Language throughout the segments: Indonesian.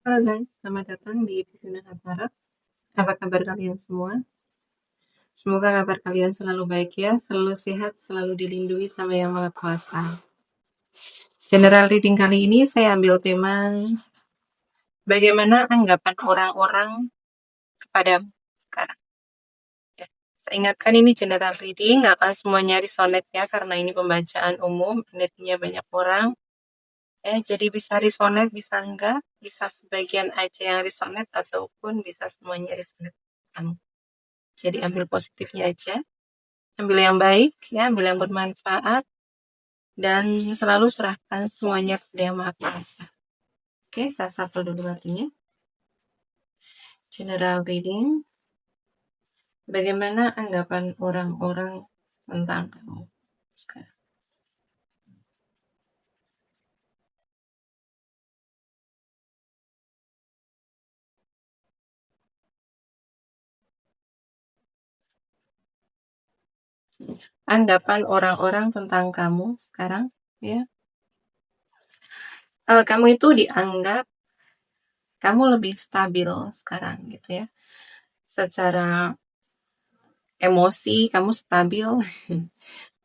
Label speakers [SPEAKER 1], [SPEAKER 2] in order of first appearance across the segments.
[SPEAKER 1] Halo guys, selamat datang di Pimpinan Barat. Apa kabar kalian semua? Semoga kabar kalian selalu baik ya, selalu sehat, selalu dilindungi sama Yang Maha Kuasa. General reading kali ini saya ambil tema bagaimana anggapan orang-orang kepadamu sekarang. Ya. Saya ingatkan ini general reading, nggak akan semuanya resonate ya, karena ini pembacaan umum, energinya banyak orang. Jadi bisa resonate, bisa enggak, bisa sebagian aja yang resonate, ataupun bisa semuanya resonate kamu. Jadi ambil positifnya aja, ambil yang baik, ya, ambil yang bermanfaat, dan selalu serahkan semuanya kepada Yang Maha Kuasa. Oke, saya shuffle dulu artinya. General reading. Bagaimana anggapan orang-orang tentang kamu sekarang? Anggapan orang-orang tentang kamu sekarang, ya. Kamu itu dianggap kamu lebih stabil sekarang, gitu ya. Secara emosi kamu stabil,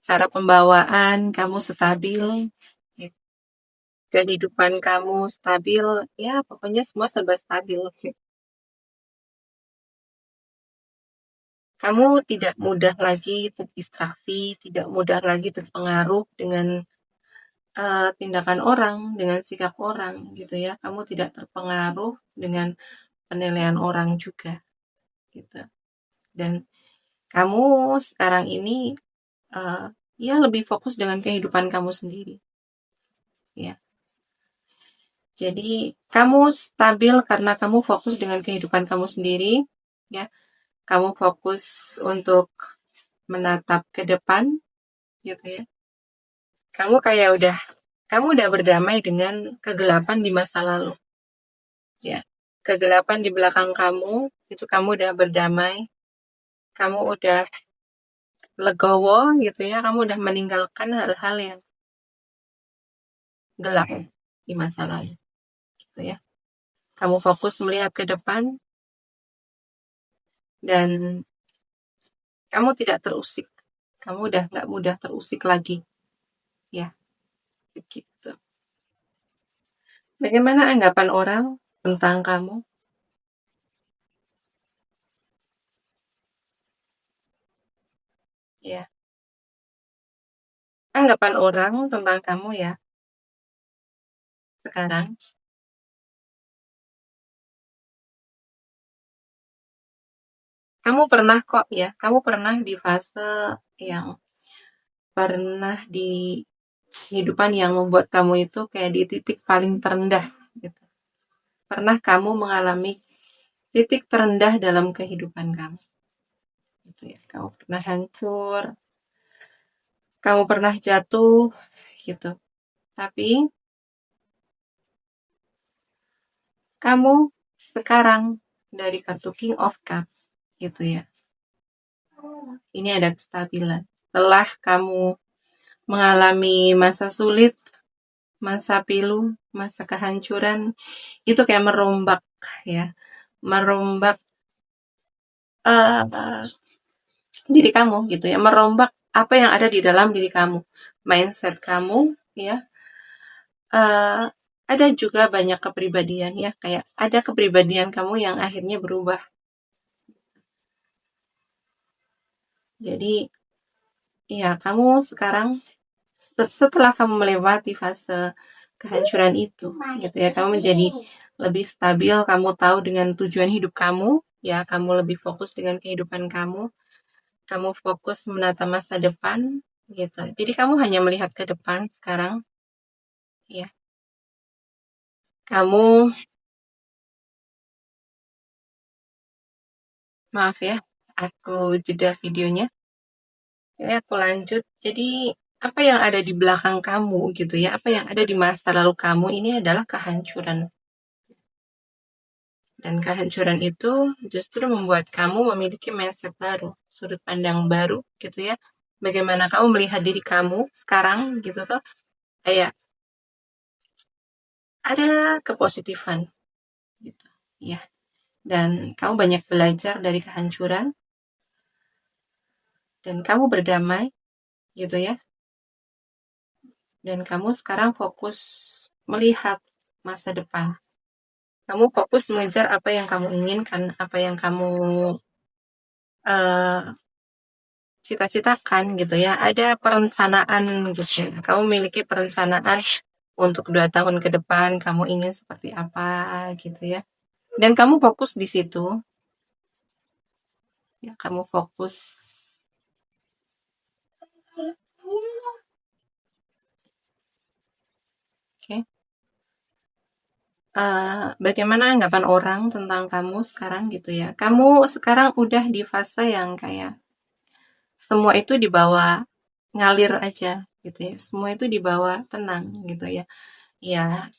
[SPEAKER 1] cara pembawaan kamu stabil, kehidupan kamu stabil, ya pokoknya semua serba stabil. Kamu tidak mudah lagi terdistraksi, tidak mudah lagi terpengaruh dengan tindakan orang, dengan sikap orang, gitu ya. Kamu tidak terpengaruh dengan penilaian orang juga, gitu. Dan kamu sekarang ini ya lebih fokus dengan kehidupan kamu sendiri, ya. Jadi kamu stabil karena kamu fokus dengan kehidupan kamu sendiri, ya. Kamu fokus untuk menatap ke depan, gitu ya. Kamu udah berdamai dengan kegelapan di masa lalu, ya. Kegelapan di belakang kamu itu kamu udah berdamai, kamu udah legowo, gitu ya. Kamu udah meninggalkan hal-hal yang gelap di masa lalu, gitu ya. Kamu fokus melihat ke depan dan kamu tidak terusik. Kamu udah nggak mudah terusik lagi, ya, begitu. Bagaimana anggapan orang tentang kamu? Ya, anggapan orang tentang kamu ya sekarang. Kamu pernah kok ya, kamu pernah di fase yang pernah di kehidupan yang membuat kamu itu kayak di titik paling terendah, gitu. Pernah kamu mengalami titik terendah dalam kehidupan kamu, gitu ya. Kamu pernah hancur, kamu pernah jatuh, gitu. Tapi kamu sekarang dari kartu King of Cups, gitu ya. Ini ada kestabilan. Setelah kamu mengalami masa sulit, masa pilu, masa kehancuran, itu kayak merombak, ya. Merombak uh, diri kamu, gitu ya. Merombak apa yang ada di dalam diri kamu. Mindset kamu, ya. Uh, ada juga banyak kepribadian, ya. Kayak ada kepribadian kamu yang akhirnya berubah. Jadi, ya, kamu sekarang setelah kamu melewati fase kehancuran itu, gitu ya, kamu menjadi lebih stabil, kamu tahu dengan tujuan hidup kamu, ya, kamu lebih fokus dengan kehidupan kamu fokus menata masa depan, gitu. Jadi kamu hanya melihat ke depan sekarang, ya. Kamu, maaf ya, aku jeda videonya, ya, aku lanjut. Jadi apa yang ada di belakang kamu, gitu ya, apa yang ada di masa lalu kamu ini adalah kehancuran. Dan kehancuran itu justru membuat kamu memiliki mindset baru, sudut pandang baru, gitu ya. Bagaimana kamu melihat diri kamu sekarang, gitu tuh. Kayak ada kepositifan, ya. Dan kamu banyak belajar dari kehancuran, dan kamu berdamai, gitu ya. Dan kamu sekarang fokus melihat masa depan. Kamu fokus mengejar apa yang kamu inginkan, apa yang kamu uh, cita-citakan gitu ya. Ada perencanaan gitu ya. Kamu memiliki perencanaan untuk 2 tahun ke depan, kamu ingin seperti apa gitu ya. Dan kamu fokus di situ. Ya, kamu fokus. Oke. Bagaimana anggapan orang tentang kamu sekarang gitu ya. Kamu sekarang udah di fase yang kayak semua itu dibawa ngalir aja gitu ya. Semua itu dibawa tenang gitu ya. Ya,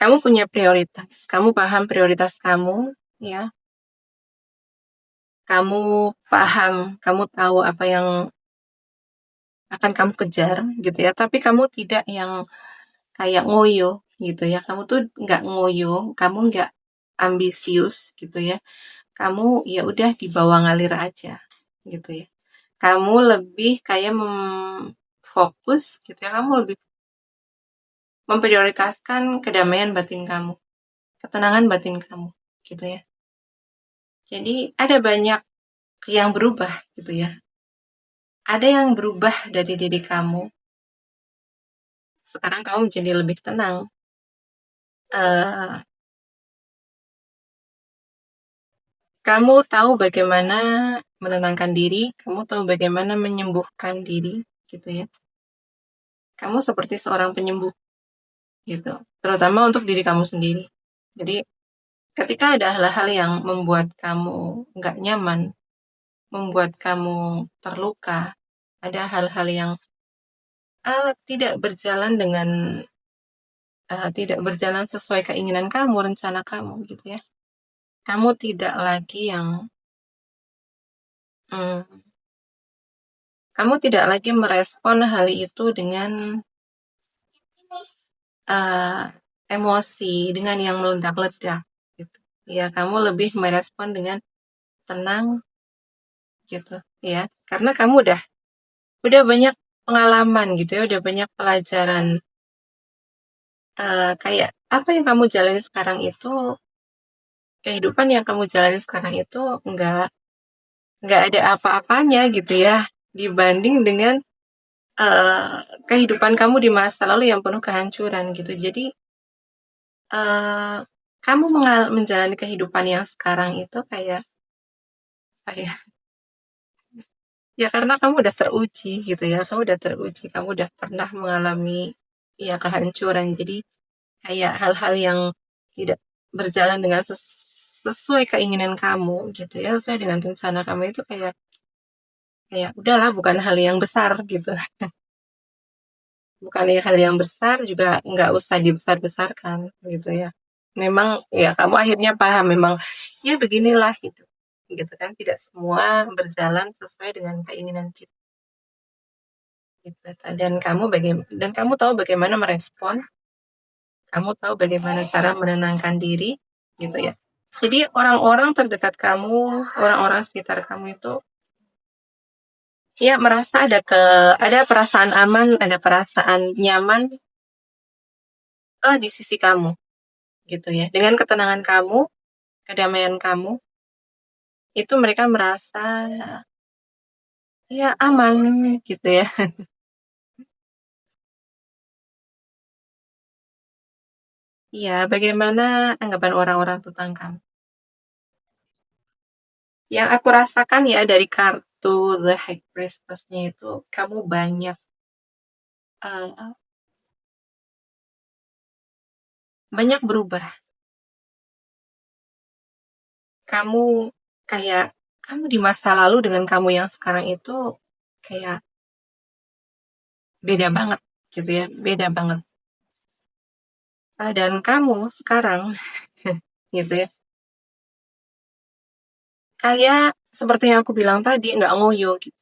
[SPEAKER 1] kamu punya prioritas. Kamu paham prioritas kamu, ya. Kamu paham, kamu tahu apa yang akan kamu kejar gitu ya. Tapi kamu tidak yang kayak ngoyo gitu ya. Kamu tuh nggak ngoyo, kamu nggak ambisius gitu ya. Kamu ya udah dibawa ngalir aja gitu ya. Kamu lebih kayak fokus gitu ya. Kamu lebih memprioritaskan kedamaian batin kamu, ketenangan batin kamu gitu ya. Jadi ada banyak yang berubah gitu ya. Ada yang berubah dari diri kamu. Sekarang kamu menjadi lebih tenang. Kamu tahu bagaimana menenangkan diri, kamu tahu bagaimana menyembuhkan diri gitu ya. Kamu seperti seorang penyembuh gitu, terutama untuk diri kamu sendiri. Jadi ketika ada hal-hal yang membuat kamu nggak nyaman, membuat kamu terluka, ada hal-hal yang tidak berjalan sesuai keinginan kamu, rencana kamu gitu ya. Kamu tidak lagi yang kamu tidak lagi merespon hal itu dengan emosi, dengan yang meledak-ledak gitu. Ya, kamu lebih merespon dengan tenang gitu ya. Karena kamu udah banyak pengalaman gitu ya, udah banyak pelajaran. Kayak apa yang kamu jalani sekarang itu, kehidupan yang kamu jalani sekarang itu nggak ada apa-apanya gitu ya, dibanding dengan kehidupan kamu di masa lalu yang penuh kehancuran gitu. Jadi kamu menjalani kehidupan yang sekarang itu kayak apa ya? Ya karena kamu udah teruji gitu ya, kamu udah teruji, kamu udah pernah mengalami ya kehancuran. Jadi kayak hal-hal yang tidak berjalan dengan sesuai keinginan kamu gitu ya, sesuai dengan rencana kamu itu kayak udahlah, bukan hal yang besar gitu. Bukan hal yang besar, juga nggak usah dibesar-besarkan gitu ya. Memang ya kamu akhirnya paham, memang ya beginilah hidup gitu kan, tidak semua berjalan sesuai dengan keinginan kita gitu. Dan kamu tahu bagaimana merespon, kamu tahu bagaimana cara menenangkan diri gitu ya. Jadi orang-orang terdekat kamu, orang-orang sekitar kamu itu ya merasa ada perasaan aman, ada perasaan nyaman di sisi kamu gitu ya. Dengan ketenangan kamu, kedamaian kamu, itu mereka merasa ya aman gitu ya. Iya, bagaimana anggapan orang-orang tentang kamu? Yang aku rasakan ya dari kartu The High Priestess-nya itu, kamu uh, banyak berubah. Kamu kamu di masa lalu dengan kamu yang sekarang itu kayak beda banget gitu ya, beda banget. Dan kamu sekarang gitu ya, kayak seperti yang aku bilang tadi, nggak ngoyo gitu.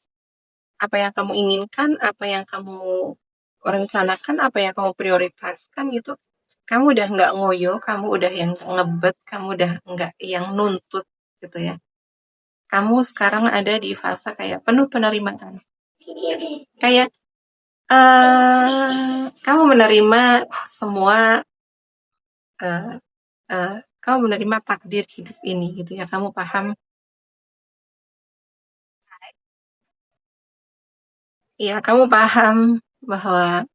[SPEAKER 1] Apa yang kamu inginkan, apa yang kamu rencanakan, apa yang kamu prioritaskan gitu, kamu udah nggak ngoyo, kamu udah yang ngebet, kamu udah nggak yang nuntut gitu ya. Kamu sekarang ada di fase kayak penuh penerimaan. Kayak kamu menerima semua eh, kamu menerima takdir hidup ini gitu ya. Kamu paham, ya kamu paham bahwa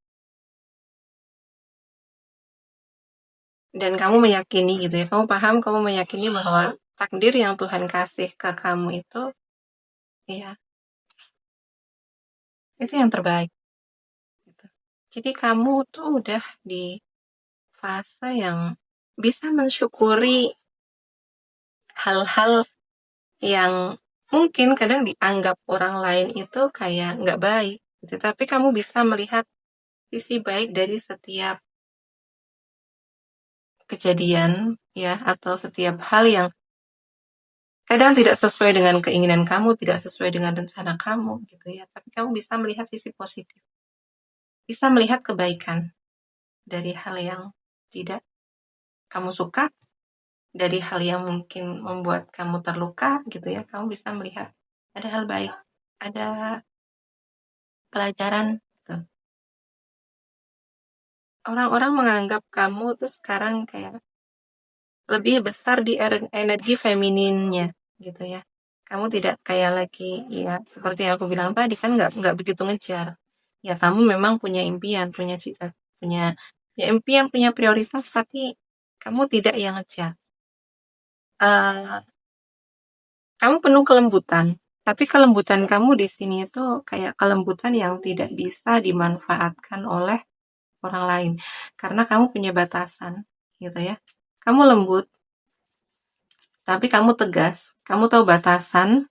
[SPEAKER 1] dan kamu meyakini gitu ya. Kamu paham, kamu meyakini bahwa takdir yang Tuhan kasih ke kamu ya itu yang terbaik gitu. Jadi kamu tuh udah di fase yang bisa mensyukuri hal-hal yang mungkin kadang dianggap orang lain itu kayak nggak baik gitu. Tapi kamu bisa melihat sisi baik dari setiap kejadian ya atau setiap hal yang kadang tidak sesuai dengan keinginan kamu, tidak sesuai dengan rencana kamu gitu ya. Tapi kamu bisa melihat sisi positif, bisa melihat kebaikan dari hal yang tidak kamu suka, dari hal yang mungkin membuat kamu terluka gitu ya. Kamu bisa melihat ada hal baik, ada pelajaran gitu. Orang-orang menganggap kamu tuh sekarang kayak lebih besar di energi femininnya gitu ya. Kamu tidak kayak lagi ya seperti yang aku bilang tadi kan nggak begitu ngejar. Ya kamu memang punya impian, punya cita, punya ya impian, punya prioritas, tapi kamu tidak yang ngejar. Eh, kamu penuh kelembutan, tapi kelembutan kamu di sini itu kayak kelembutan yang tidak bisa dimanfaatkan oleh orang lain karena kamu punya batasan gitu ya. Kamu lembut, tapi kamu tegas. Kamu tahu batasan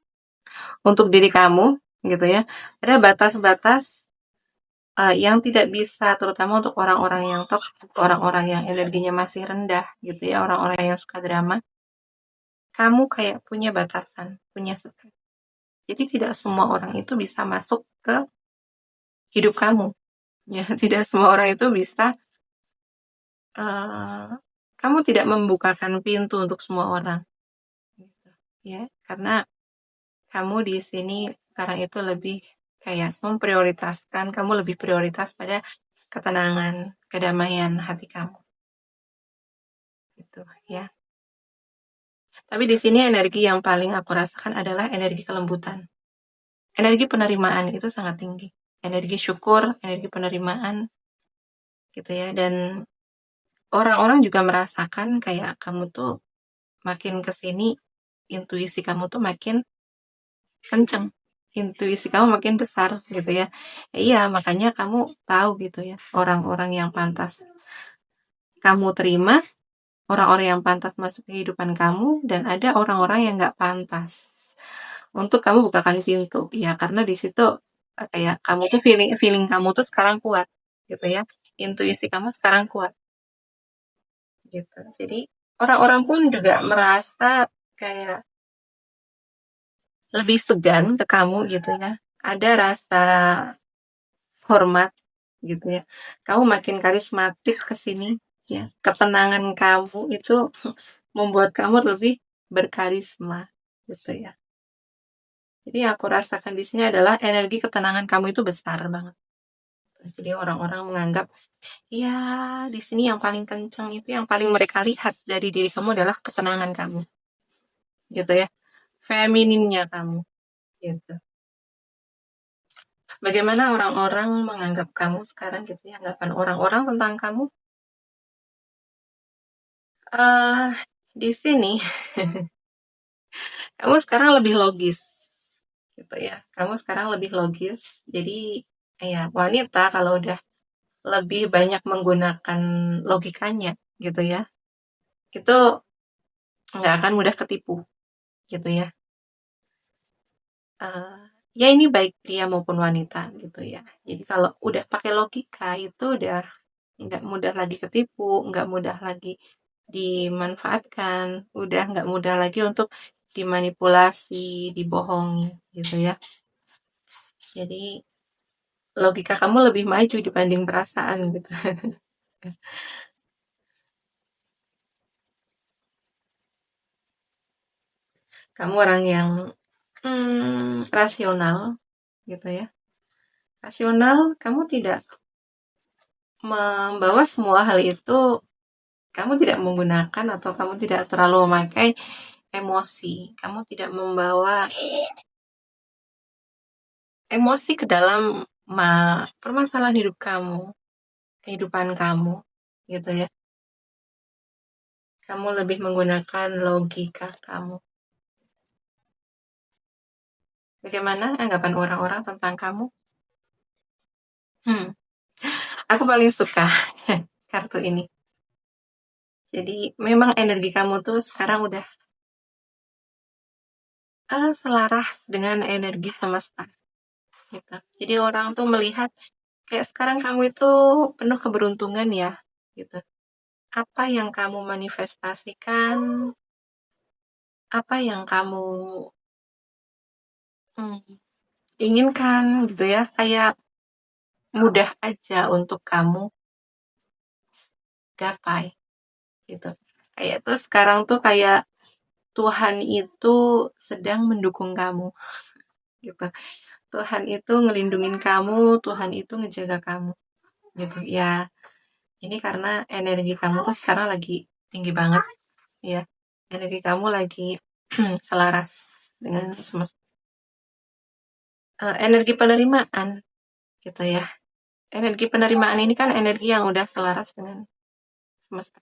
[SPEAKER 1] untuk diri kamu gitu ya. Ada batas-batas yang tidak bisa terutama untuk orang-orang yang toksik, orang-orang yang energinya masih rendah gitu ya, orang-orang yang suka drama. Kamu kayak punya batasan, punya sekat. Jadi tidak semua orang itu bisa masuk ke hidup kamu. Ya, tidak semua orang itu bisa uh, kamu tidak membukakan pintu untuk semua orang gitu, ya, karena kamu di sini sekarang itu lebih kayak memprioritaskan, kamu lebih prioritas pada ketenangan, kedamaian hati kamu, gitu ya. Tapi di sini energi yang paling aku rasakan adalah energi kelembutan. Energi penerimaan itu sangat tinggi. Energi syukur, energi penerimaan, gitu ya. Dan orang-orang juga merasakan kayak kamu tuh makin kesini, intuisi kamu tuh makin kenceng, intuisi kamu makin besar gitu ya. Iya, makanya kamu tahu gitu ya, orang-orang yang pantas kamu terima, orang-orang yang pantas masuk kehidupan kamu, dan ada orang-orang yang nggak pantas untuk kamu bukakan pintu. Ya, karena di situ kayak kamu tuh feeling feeling kamu tuh sekarang kuat gitu ya. Intuisi kamu sekarang kuat gitu. Jadi orang-orang pun juga merasa kayak lebih segan ke kamu gitu ya. Ada rasa hormat gitu ya. Kamu makin karismatik ke sini ya. Ketenangan kamu itu membuat kamu lebih berkarisma gitu ya. Jadi yang aku rasakan di sini adalah energi ketenangan kamu itu besar banget. Jadi orang-orang menganggap ya di sini yang paling kencang itu yang paling mereka lihat dari diri kamu adalah ketenangan kamu gitu ya. Femininnya kamu gitu. Bagaimana orang-orang menganggap kamu sekarang gitu ya, anggapan orang-orang tentang kamu? eh di sini kamu sekarang lebih logis gitu ya. Kamu sekarang lebih logis. Jadi ya wanita kalau udah lebih banyak menggunakan logikanya gitu ya, itu nggak akan mudah ketipu gitu ya. Eh, ya ini baik pria maupun wanita gitu ya. Jadi kalau udah pakai logika itu udah nggak mudah lagi ketipu, nggak mudah lagi dimanfaatkan, udah nggak mudah lagi untuk dimanipulasi, dibohongi gitu ya. Jadi logika kamu lebih maju dibanding perasaan gitu. Kamu orang yang rasional, gitu ya. Rasional, kamu tidak membawa semua hal itu, kamu tidak menggunakan atau kamu tidak terlalu memakai emosi. Kamu tidak membawa emosi ke dalam permasalahan hidup kamu, kehidupan kamu, gitu ya. Kamu lebih menggunakan logika kamu. Bagaimana anggapan orang-orang tentang kamu? Hmm, aku paling suka kartu ini. Jadi memang energi kamu tuh sekarang udah selaras dengan energi semesta. Gitu. Jadi orang tuh melihat kayak sekarang kamu itu penuh keberuntungan ya, gitu. Apa yang kamu manifestasikan, apa yang kamu hmm, inginkan gitu ya, kayak mudah aja untuk kamu gapai gitu. Kayak tuh sekarang tuh kayak Tuhan itu sedang mendukung kamu gitu. Tuhan itu ngelindungin kamu, Tuhan itu ngejaga kamu gitu. Ya, ini karena energi kamu tuh sekarang lagi tinggi banget ya. Energi kamu lagi selaras dengan semesta. Energi penerimaan gitu ya. Energi penerimaan ini kan energi yang udah selaras dengan semesta.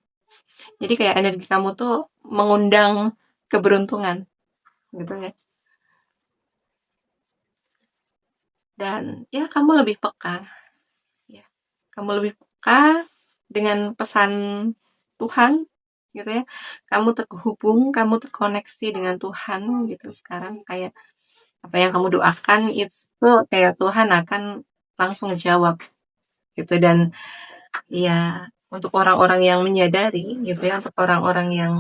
[SPEAKER 1] Jadi kayak energi kamu tuh mengundang keberuntungan gitu ya. Dan ya kamu lebih peka ya. Kamu lebih peka dengan pesan Tuhan gitu ya. Kamu terhubung, kamu terkoneksi dengan Tuhan gitu sekarang, kayak apa yang kamu doakan itu kayak Tuhan akan langsung ngejawab gitu. Dan ya untuk orang-orang yang menyadari gitu ya, untuk orang-orang yang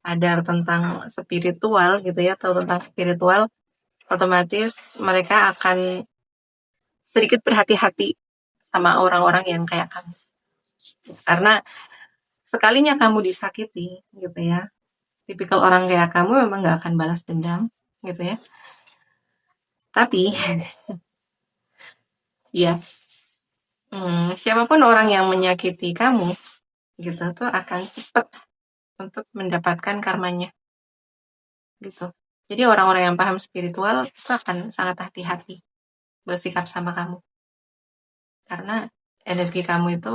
[SPEAKER 1] sadar tentang spiritual gitu ya, atau tentang spiritual, otomatis mereka akan sedikit berhati-hati sama orang-orang yang kayak kamu. Karena sekalinya kamu disakiti gitu ya, tipikal orang kayak kamu memang gak akan balas dendam gitu ya. Tapi ya siapapun orang yang menyakiti kamu gitu tuh akan cepat untuk mendapatkan karmanya gitu. Jadi orang-orang yang paham spiritual itu akan sangat hati-hati bersikap sama kamu. Karena energi kamu itu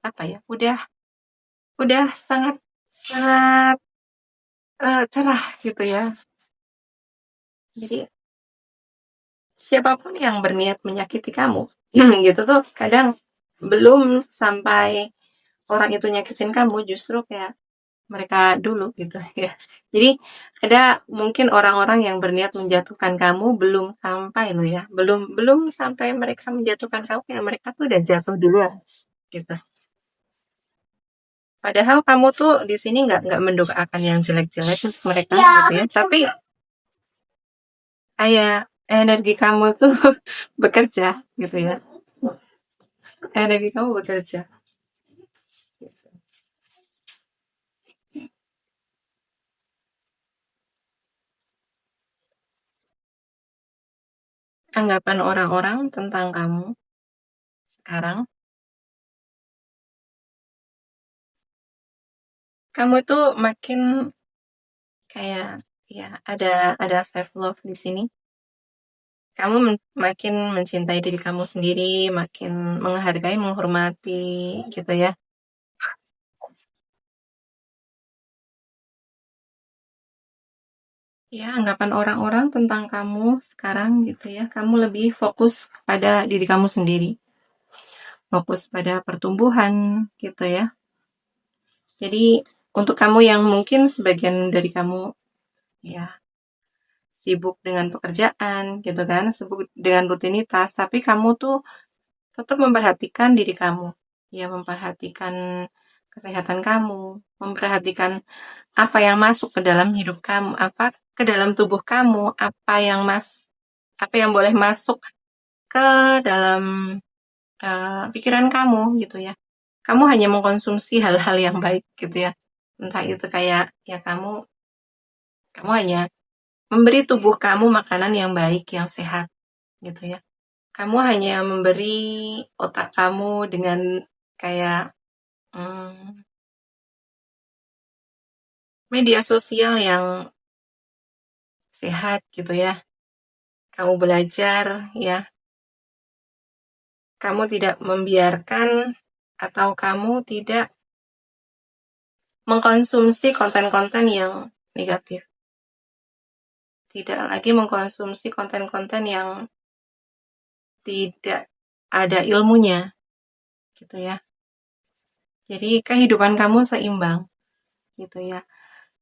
[SPEAKER 1] apa ya? Udah sangat sangat cerah gitu ya. Jadi siapapun yang berniat menyakiti kamu gitu tuh kadang belum sampai orang itu nyakitin kamu, justru kayak mereka dulu gitu ya. Jadi ada mungkin orang-orang yang berniat menjatuhkan kamu belum sampai loh ya, belum sampai mereka menjatuhkan kamu, ya mereka tuh udah jatuh duluan gitu. Padahal kamu tuh di sini nggak mendoakan yang jelek-jelek untuk mereka gitu ya, tapi kayak energi kamu tuh bekerja gitu ya, energi kamu bekerja. Anggapan orang-orang tentang kamu sekarang, kamu tuh makin kayak ya ada self love di sini. Kamu makin mencintai diri kamu sendiri, makin menghargai, menghormati gitu ya. Ya, anggapan orang-orang tentang kamu sekarang gitu ya. Kamu lebih fokus pada diri kamu sendiri. Fokus pada pertumbuhan gitu ya. Jadi untuk kamu yang mungkin sebagian dari kamu ya sibuk dengan pekerjaan gitu kan, sibuk dengan rutinitas, tapi kamu tuh tetap memperhatikan diri kamu. Ya, memperhatikan kesehatan kamu, memperhatikan apa yang masuk ke dalam hidup kamu, apa ke dalam tubuh kamu, apa yang boleh masuk ke dalam pikiran kamu gitu ya. Kamu hanya mengkonsumsi hal-hal yang baik gitu ya. Entah itu kayak ya kamu hanya memberi tubuh kamu makanan yang baik, yang sehat gitu ya. Kamu hanya memberi otak kamu dengan kayak media sosial yang sehat gitu ya. Kamu belajar ya. Kamu tidak membiarkan atau kamu tidak mengkonsumsi konten-konten yang negatif. Tidak lagi mengkonsumsi konten-konten yang tidak ada ilmunya gitu ya. Jadi kehidupan kamu seimbang gitu ya.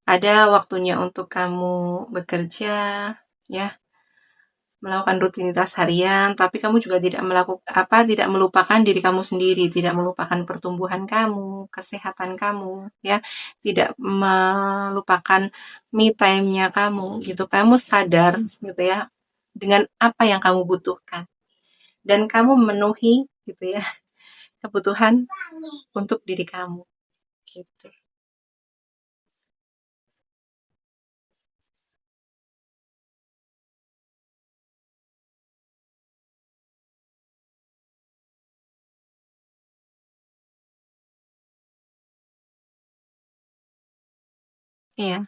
[SPEAKER 1] Ada waktunya untuk kamu bekerja ya, melakukan rutinitas harian, tapi kamu juga tidak melupakan diri kamu sendiri, tidak melupakan pertumbuhan kamu, kesehatan kamu ya, tidak melupakan me time-nya kamu gitu. Kamu sadar gitu ya dengan apa yang kamu butuhkan dan kamu memenuhi gitu ya kebutuhan untuk diri kamu gitu. Iya,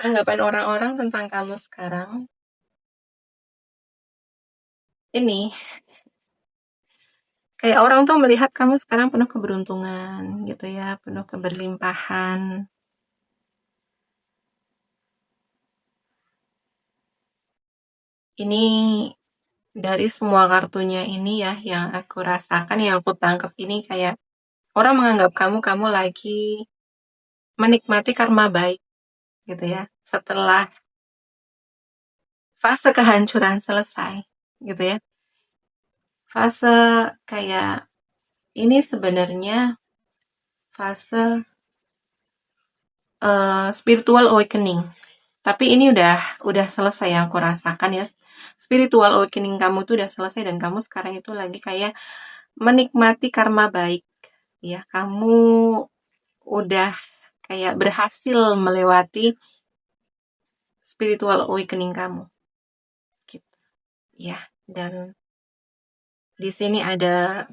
[SPEAKER 1] anggapan orang-orang tentang kamu sekarang ini kayak orang tuh melihat kamu sekarang penuh keberuntungan gitu ya, penuh keberlimpahan. Ini dari semua kartunya ini ya yang aku rasakan, yang aku tangkap ini kayak orang menganggap kamu lagi menikmati karma baik gitu ya. Setelah fase kehancuran selesai gitu ya. Fase kayak ini sebenarnya fase spiritual awakening. Tapi ini udah selesai yang aku rasakan ya. Spiritual awakening kamu tuh udah selesai dan kamu sekarang itu lagi kayak menikmati karma baik. Ya, kamu udah kayak berhasil melewati spiritual awakening kamu. Gitu. Ya, dan di sini ada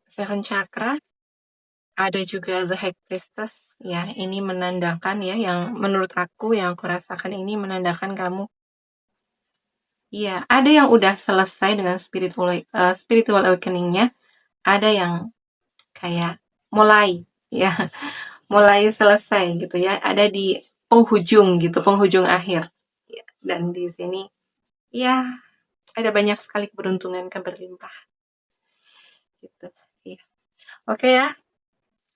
[SPEAKER 1] Seven Chakra, ada juga The High Priestess. Ya, ini menandakan ya yang menurut aku yang aku rasakan ini menandakan kamu. Iya, ada yang udah selesai dengan spiritual awakening-nya, ada yang kayak mulai ya, mulai selesai gitu ya, ada di penghujung gitu, penghujung akhir. Ya, dan di sini ya ada banyak sekali keberuntungan, keberlimpahan gitu. Ya. Oke ya,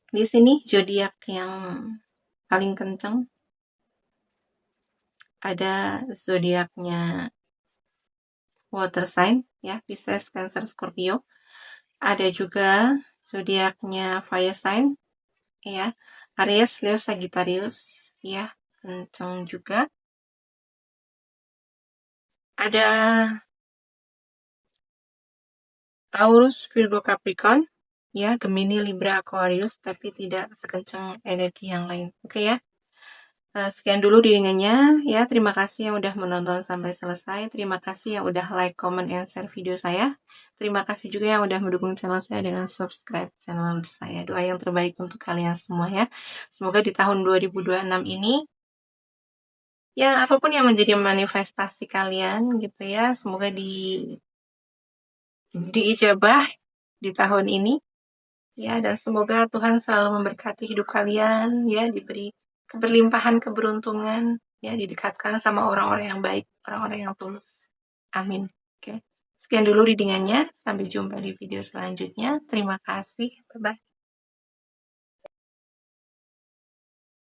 [SPEAKER 1] di sini zodiak yang paling kenceng ada zodiaknya water sign ya, Pisces, Cancer, Scorpio. Ada juga zodiaknya fire sign ya, Aries, Leo, Sagittarius ya, kenceng juga. Ada Taurus, Virgo, Capricorn ya, Gemini, Libra, Aquarius, tapi tidak sekencang energi yang lain. Oke ya. Sekian dulu readingannya ya. Terima kasih yang udah menonton sampai selesai. Terima kasih yang udah like, comment, and share video saya. Terima kasih juga yang udah mendukung channel saya dengan subscribe channel saya. Doa yang terbaik untuk kalian semua ya. Semoga di tahun 2026 ini ya apapun yang menjadi manifestasi kalian gitu ya, semoga diijabah di tahun ini ya, dan semoga Tuhan selalu memberkati hidup kalian ya, diberi keberlimpahan keberuntungan ya, didekatkan sama orang-orang yang baik, orang-orang yang tulus. Amin. Oke. Sekian dulu readingannya, sampai jumpa di video selanjutnya. Terima kasih. Bye bye.